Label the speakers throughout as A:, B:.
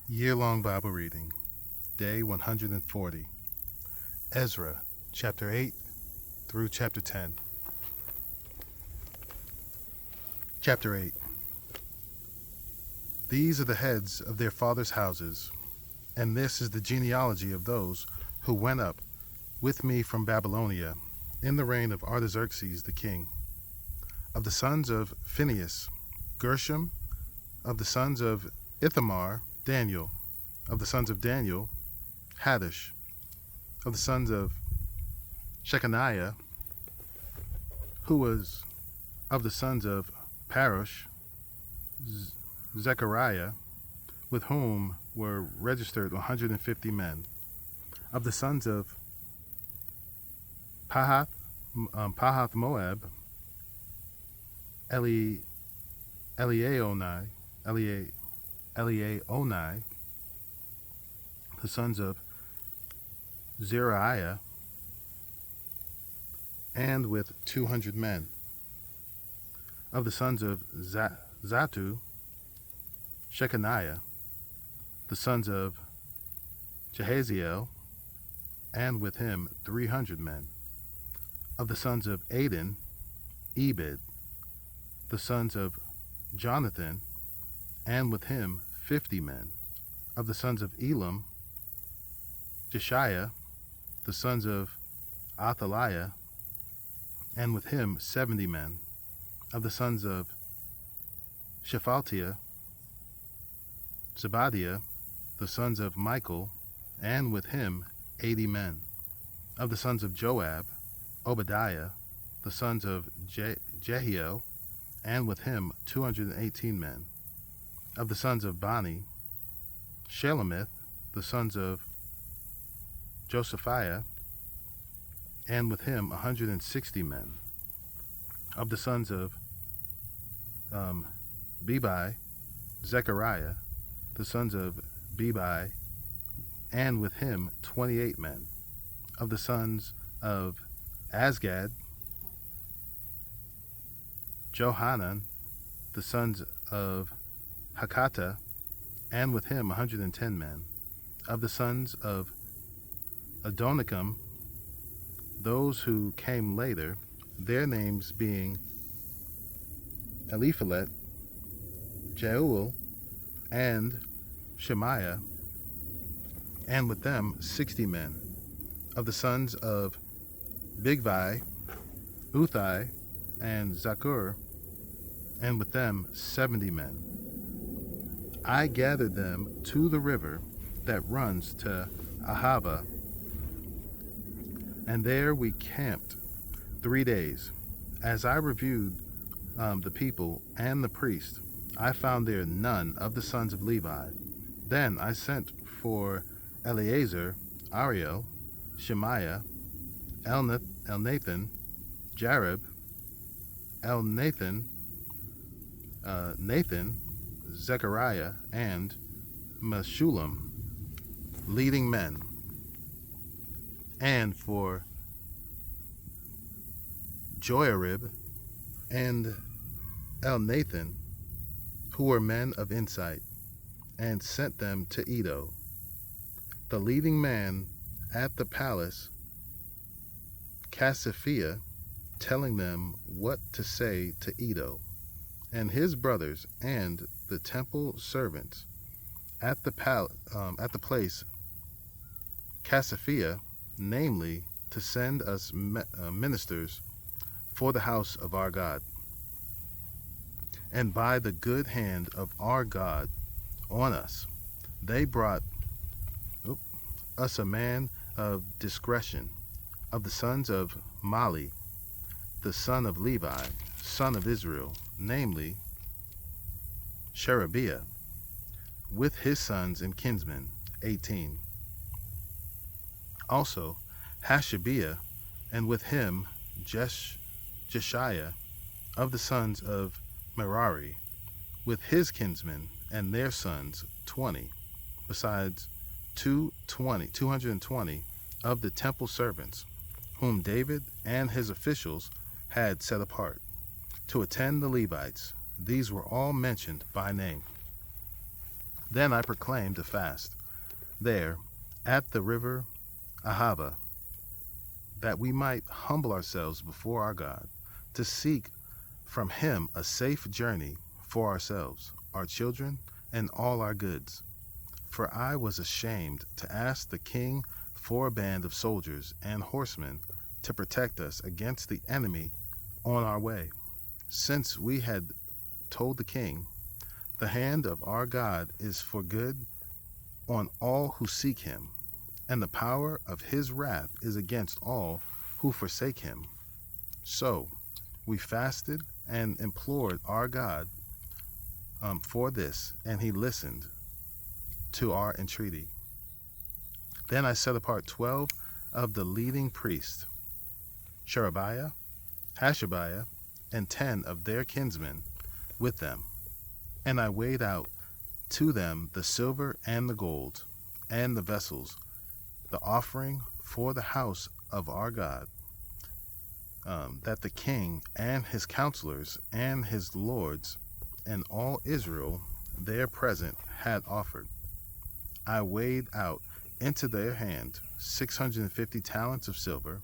A: Year-long Bible reading, Day 140, Ezra, Chapter 8 through Chapter 10. Chapter 8. These are the heads of their fathers' houses, and this is the genealogy of those who went up with me from Babylonia in the reign of Artaxerxes the king. Of the sons of Phinehas, Gershom; of the sons of Ithamar, Daniel; of the sons of Daniel, Haddish; of the sons of Shechaniah, who was of the sons of Parosh, Zechariah, with whom were registered 150 men; of the sons of Pahath Moab, Eliaonai, the sons of Zeriah, and with 200 men; of the sons of Zatu, Shechaniah; the sons of Jehaziel, and with him 300 men; of the sons of Adin, Ebed; the sons of Jonathan, and with him 50 men; of the sons of Elam, Jeshiah; the sons of Athaliah, and with him 70 men; of the sons of Shephatiah, Zebadiah; the sons of Michael, and with him 80 men; of the sons of Joab, Obadiah; the sons of Jehiel, and with him 218 men; of the sons of Bani, Shelomith; the sons of Josephiah, and with him 160 men; of the sons of Bebai, Zechariah; the sons of Bebai, and with him 28 men; of the sons of Azgad, Johanan; the sons of Hakata, and with him 110 men; of the sons of Adonikam, those who came later, their names being Eliphalet, Jeuel, and Shemaiah, and with them 60 men; of the sons of Bigvai, Uthai, and Zakur, and with them 70 men. I gathered them to the river that runs to Ahava, and there we camped 3 days. As I reviewed the people and the priest, I found there none of the sons of Levi. Then I sent for Eleazar, Ariel, Shemaiah, Elnathan, Jarib, Nathan, Zechariah, and Meshullam, leading men; and for Joarib and Elnathan, who were men of insight, and sent them to Edo. The leading man at the palace, Cassiphia, telling them what to say to Edo, and his brothers and the temple servants at the place Cassiphia, namely, to send us ministers for the house of our God. And by the good hand of our God on us, they brought us a man of discretion, of the sons of Mali, the son of Levi, son of Israel, namely Sherebiah, with his sons and kinsmen, 18. Also Hashabiah, and with him Jeshiah, of the sons of Merari, with his kinsmen and their sons, 20, besides 220 of the temple servants, whom David and his officials had set apart to attend the Levites. These were all mentioned by name. Then I proclaimed a fast there at the river Ahava, that we might humble ourselves before our God, to seek from him a safe journey for ourselves, our children, and all our goods. For I was ashamed to ask the king for a band of soldiers and horsemen to protect us against the enemy on our way, since we had told the king, the hand of our God is for good on all who seek him, and the power of his wrath is against all who forsake him. So we fasted and implored our God for this, and he listened to our entreaty. Then I set apart 12 of the leading priests, Sherebiah, Hashabiah, and 10 of their kinsmen with them. And I weighed out to them the silver and the gold, and the vessels, the offering for the house of our God, that the king and his counselors and his lords and all Israel there present had offered. I weighed out into their hand 650 talents of silver,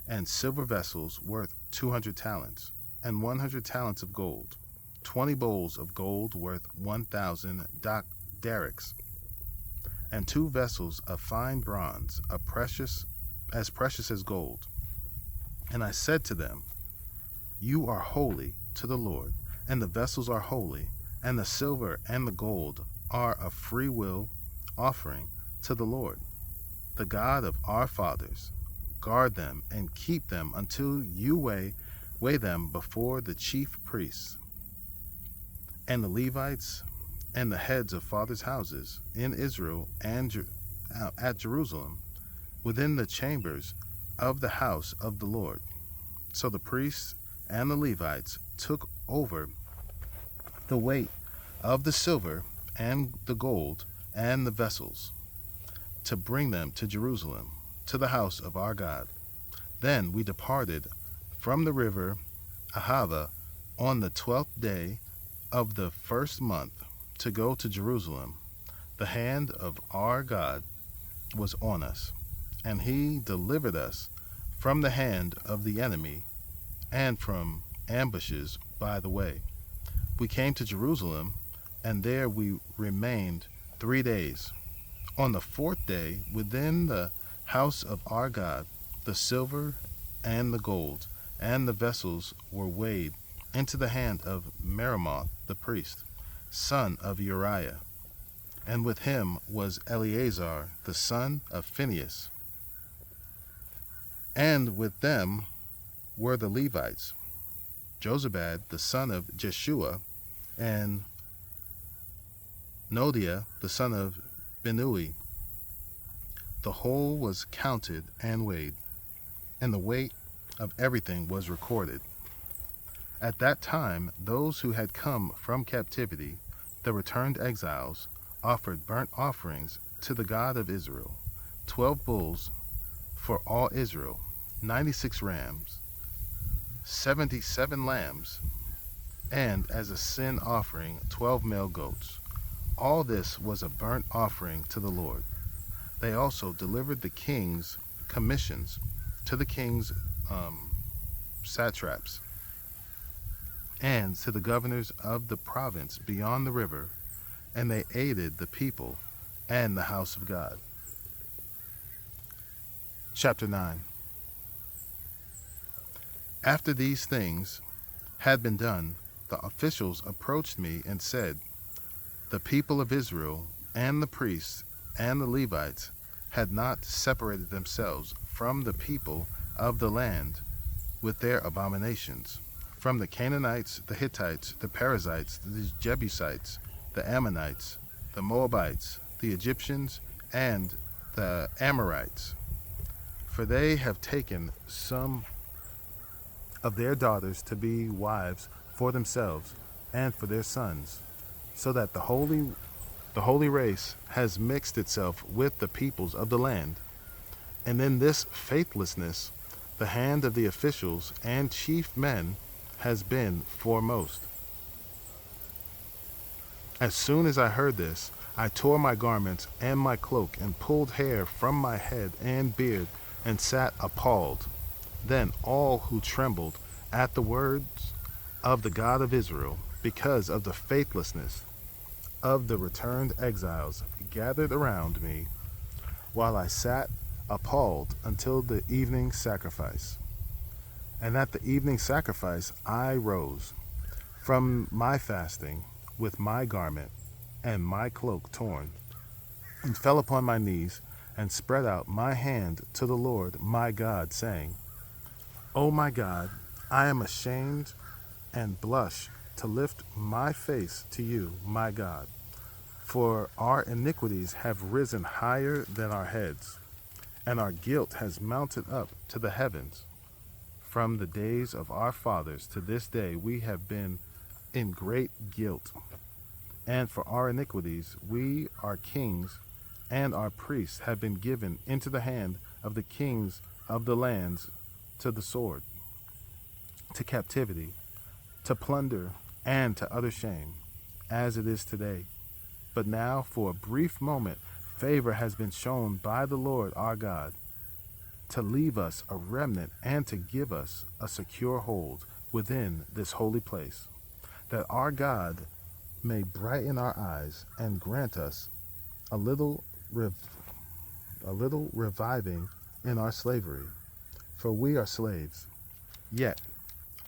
A: and silver vessels worth 200 talents, and 100 talents of gold, 20 bowls of gold worth 1,000 darics, and 2 vessels of fine bronze, as precious as gold. And I said to them, you are holy to the Lord, and the vessels are holy, and the silver and the gold are a free will offering to the Lord, the God of our fathers. Guard them and keep them until you weigh them before the chief priests and the Levites and the heads of fathers' houses in Israel and at Jerusalem, within the chambers of the house of the Lord. So the priests and the Levites took over the weight of the silver and the gold and the vessels, to bring them to Jerusalem, to the house of our God. Then we departed from the river Ahava on the 12th day of the first month to go to Jerusalem. The hand of our God was on us, and he delivered us from the hand of the enemy and from ambushes by the way. We came to Jerusalem, and there we remained 3 days. On the 4th day, within the house of our God, the silver and the gold and the vessels were weighed into the hand of Meremoth the priest, son of Uriah, and with him was Eleazar the son of Phinehas, and with them were the Levites, Jozabad the son of Jeshua, and Noadiah the son of Binnui. The whole was counted and weighed, and the weight of everything was recorded. At that time, those who had come from captivity, the returned exiles, offered burnt offerings to the God of Israel, 12 bulls for all Israel, 96 rams, 77 lambs, and as a sin offering 12 male goats. All this was a burnt offering to the Lord. They also delivered the king's commissions to the king's satraps and to the governors of the province beyond the river, and they aided the people and the house of God. Chapter 9. After these things had been done, the officials approached me and said, the people of Israel and the priests and the Levites had not separated themselves from the people of the land with their abominations, from the Canaanites, the Hittites, the Perizzites, the Jebusites, the Ammonites, the Moabites, the Egyptians, and the Amorites. For they have taken some of their daughters to be wives for themselves and for their sons, so that the holy race has mixed itself with the peoples of the land. And in this faithlessness, the hand of the officials and chief men has been foremost. As soon as I heard this, I tore my garments and my cloak and pulled hair from my head and beard and sat appalled. Then all who trembled at the words of the God of Israel, because of the faithlessness of the returned exiles, gathered around me while I sat appalled until the evening sacrifice. And at the evening sacrifice I rose from my fasting with my garment and my cloak torn, and fell upon my knees and spread out my hand to the Lord my God, saying, O my God, I am ashamed and blush to lift my face to you, my God, for our iniquities have risen higher than our heads, and our guilt has mounted up to the heavens. From the days of our fathers to this day we have been in great guilt, and for our iniquities we, our kings, and our priests have been given into the hand of the kings of the lands, to the sword, to captivity, to plunder, and to utter shame, as it is today. But now, for a brief moment, favor has been shown by the Lord our God, to leave us a remnant and to give us a secure hold within this holy place, that our God may brighten our eyes and grant us a little reviving in our slavery, for we are slaves. Yet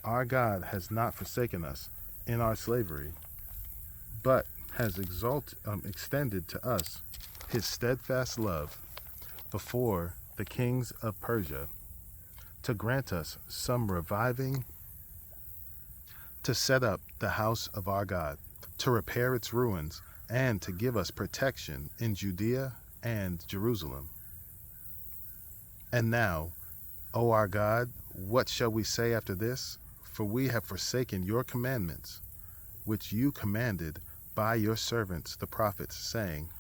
A: our God has not forsaken us in our slavery, but has extended to us his steadfast love before the kings of Persia, to grant us some reviving, to set up the house of our God, to repair its ruins, and to give us protection in Judea and Jerusalem. And now, O our God, what shall we say after this? For we have forsaken your commandments, which you commanded by your servants the prophets, saying,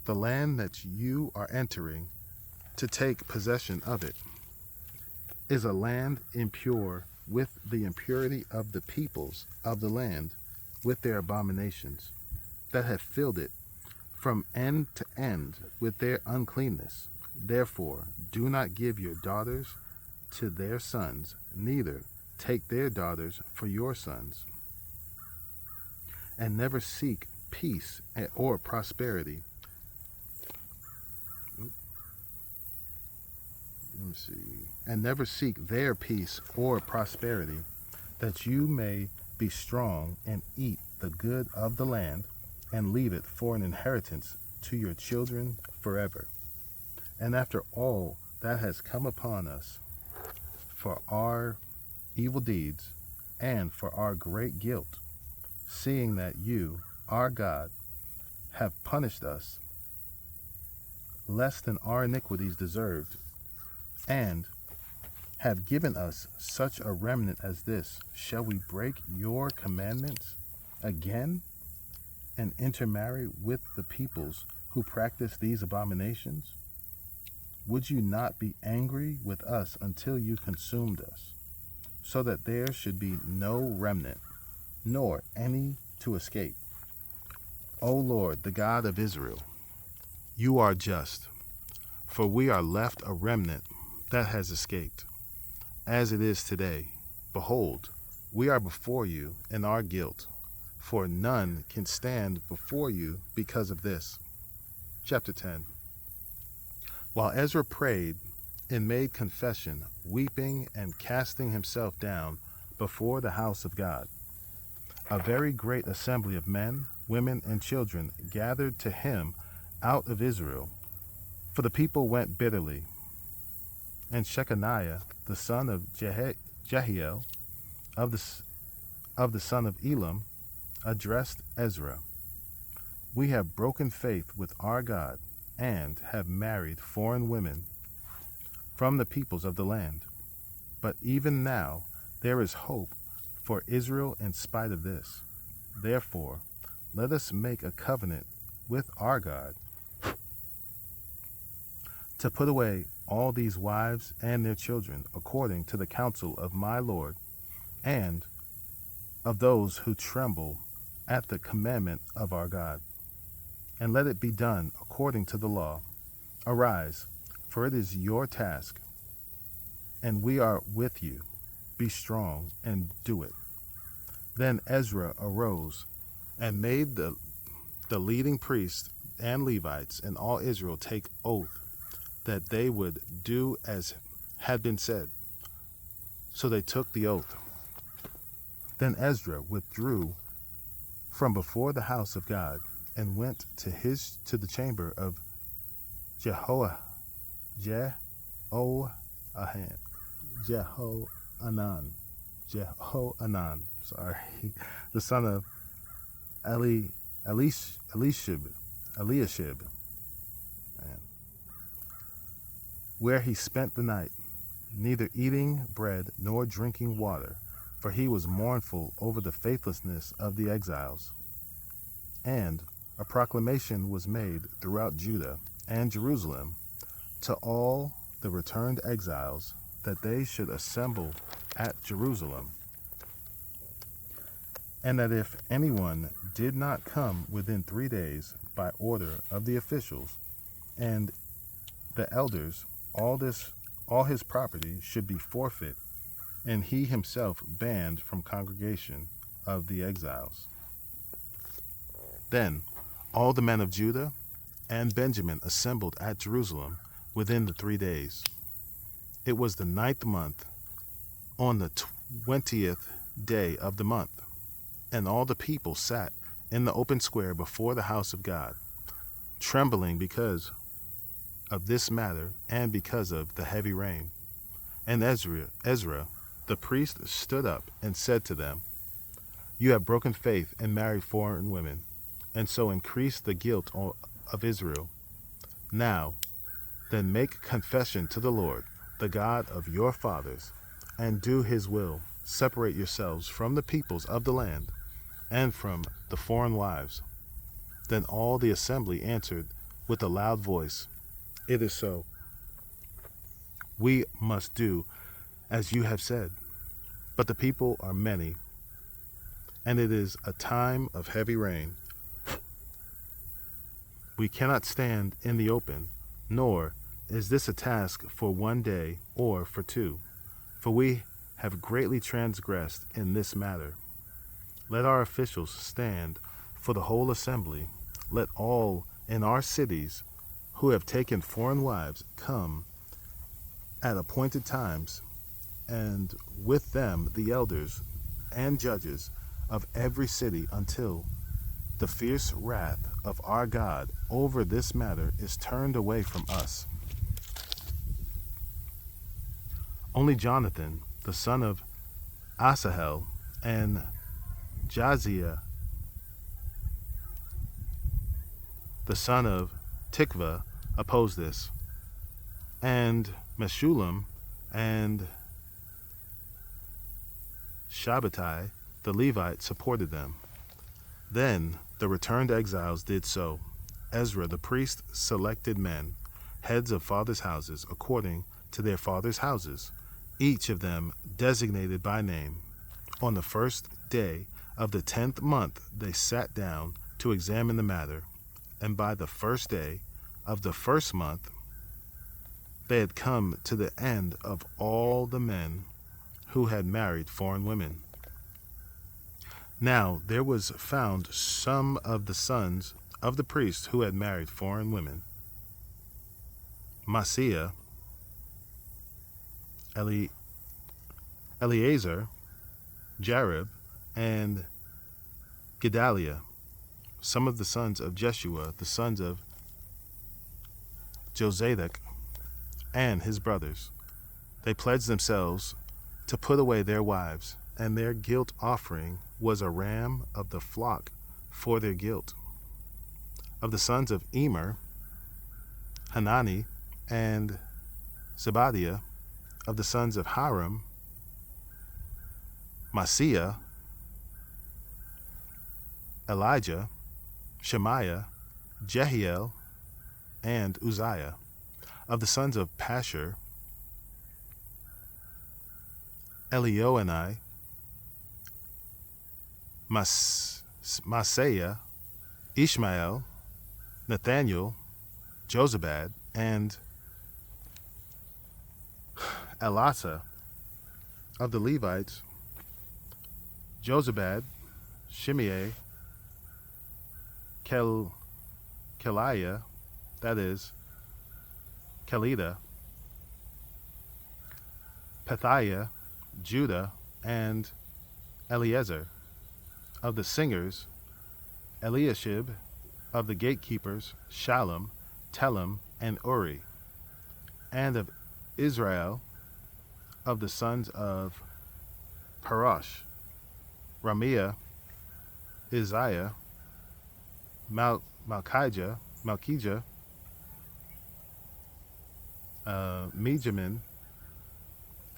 A: the land that you are entering to take possession of it is a land impure with the impurity of the peoples of the land, with their abominations, that have filled it from end to end with their uncleanness. Therefore, do not give your daughters to their sons, neither take their daughters for your sons, and never seek peace or prosperity. And never seek their peace or prosperity, that you may be strong and eat the good of the land, and leave it for an inheritance to your children forever. And after all that has come upon us, for our evil deeds and for our great guilt, seeing that you, our God, have punished us less than our iniquities deserved, and have given us such a remnant as this, shall we break your commandments again and intermarry with the peoples who practice these abominations? Would you not be angry with us until you consumed us, so that there should be no remnant, nor any to escape? O Lord, the God of Israel, you are just, for we are left a remnant that has escaped. As it is today, behold, we are before you in our guilt, for none can stand before you because of this. Chapter 10. While Ezra prayed and made confession, weeping and casting himself down before the house of God, a very great assembly of men, women, and children gathered to him out of Israel, for the people went bitterly. And Shechaniah, the son of Jehiel, of the son of Elam, addressed Ezra, we have broken faith with our God, and have married foreign women from the peoples of the land. But even now there is hope for Israel in spite of this. Therefore, let us make a covenant with our God to put away all these wives and their children, according to the counsel of my Lord, and of those who tremble at the commandment of our God, and let it be done according to the law. Arise, for it is your task, and we are with you. Be strong and do it." Then Ezra arose and made the leading priests and Levites and all Israel take oath that they would do as had been said. So they took the oath. Then Ezra withdrew from before the house of God and went to the chamber of Jehoanan, the son of Eliashib, where he spent the night, neither eating bread nor drinking water, for he was mournful over the faithlessness of the exiles. And a proclamation was made throughout Judah and Jerusalem to all the returned exiles that they should assemble at Jerusalem, and that if anyone did not come within 3 days by order of the officials and the elders, all his property should be forfeit, and he himself banned from congregation of the exiles. Then all the men of Judah and Benjamin assembled at Jerusalem within the 3 days. It was the 9th month, on the 20th day of the month, and all the people sat in the open square before the house of God, trembling because of this matter and because of the heavy rain. And Ezra, the priest, stood up and said to them, "You have broken faith and married foreign women, and so increased the guilt of Israel. Now, then make confession to the Lord, the God of your fathers, and do his will. Separate yourselves from the peoples of the land and from the foreign wives." Then all the assembly answered with a loud voice, "It is so. We must do as you have said. But the people are many, and it is a time of heavy rain. We cannot stand in the open, nor is this a task for 1 day or for 2, for we have greatly transgressed in this matter. Let our officials stand for the whole assembly. Let all in our cities who have taken foreign wives come at appointed times, and with them the elders and judges of every city, until the fierce wrath of our God over this matter is turned away from us." Only Jonathan, the son of Asahel, and Jaziah, the son of Tikva, opposed this, and Meshullam and Shabbatai, the Levite, supported them. Then the returned exiles did so. Ezra the priest selected men, heads of fathers' houses, according to their fathers' houses, each of them designated by name. On the first day of the 10th month they sat down to examine the matter, and by the first day of the first month they had come to the end of all the men who had married foreign women. Now there was found some of the sons of the priests who had married foreign women: Maaseiah, Eleazar, Jarib, and Gedaliah, some of the sons of Jeshua, the sons of Jozadak, and his brothers. They pledged themselves to put away their wives, and their guilt offering was a ram of the flock for their guilt. Of the sons of Emer, Hanani, and Zebadiah. Of the sons of Haram, Maaseiah, Elijah, Shemaiah, Jehiel, and Uzziah. Of the sons of Pashur, Elioenai, Maaseiah, Ishmael, Nathaniel, Jozabad, and Elasa. Of the Levites, Jozabad, Shimei, Keliah, that is, Kelida, Pethiah, Judah, and Eliezer. Of the singers, Eliashib. Of the gatekeepers, Shallum, Telem, and Uri. And of Israel, of the sons of Parosh, Ramiah, Isaiah, Malchijah, Mijamin,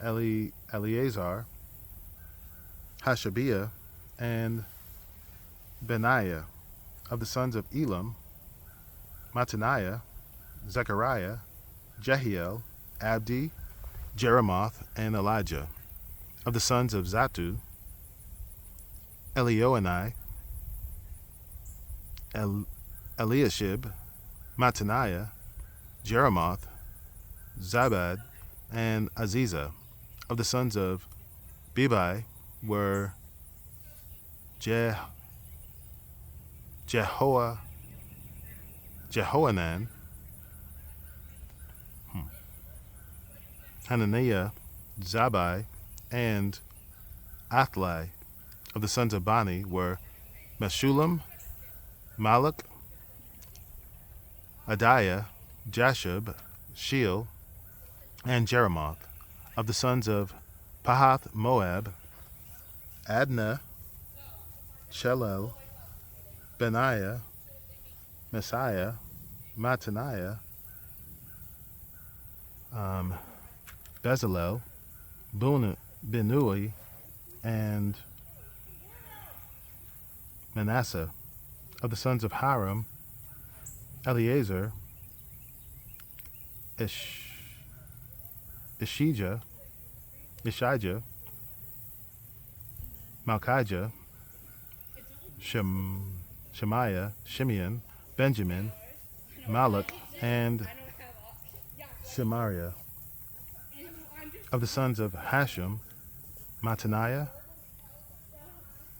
A: Eleazar, Hashabiah, and Benaiah. Of the sons of Elam, Mattaniah, Zechariah, Jehiel, Abdi, Jeremoth, and Elijah. Of the sons of Zatu, Elioenai, Eliashib, Mattaniah, Jeremoth, Zabad, and Aziza. Of the sons of Bebai were Jehohanan, Hananiah, Zabai, and Athlai. Of the sons of Bani were Meshullam, Malach, Adiah, Jashub, Sheel, and Jeremoth. Of the sons of Pahath Moab, Adnah, Shelel, Benaiah, Messiah, Mattaniah, Bezalel, Benui, and Manasseh. Of the sons of Haram, Eleazar, Ishijah, Malchijah, Shemaiah, Shimeon, Benjamin, Malach, and Shemariah. Of the sons of Hashem, Mattaniah,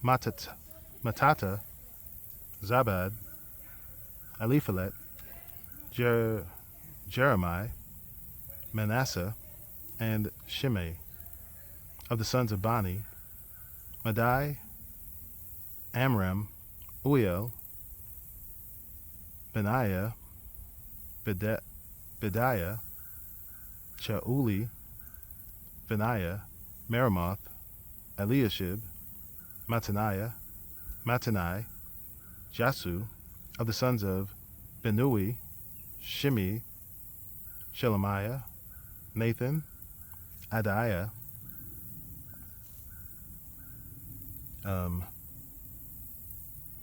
A: Matata, Zabad, Eliphalet, Jeremiah, Manasseh, and Shimei. Of the sons of Bani, Madai, Amram, Uiel, Benaiah, Bediah, Shauli, Benaiah, Meremoth, Eliashib, Mattaniah, Mattanai, Jasu. Of the sons of Benui, Shimi, Shelemiah, Nathan, Adiah,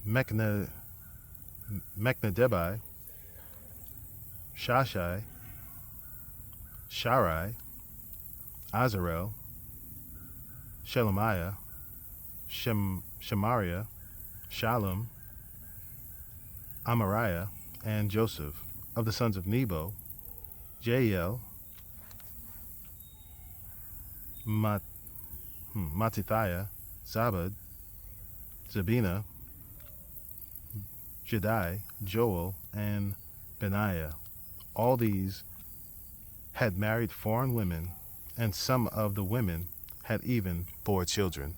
A: Mechnadebai, Shashai, Sharai, Azarel, Shelemiah, Shemariah, Shalom, Amariah, and Joseph. Of the sons of Nebo, Jael, Mattithiah, Zabad, Zabina, Jedai, Joel, and Benaiah. All these had married foreign women, and some of the women had even 4 children.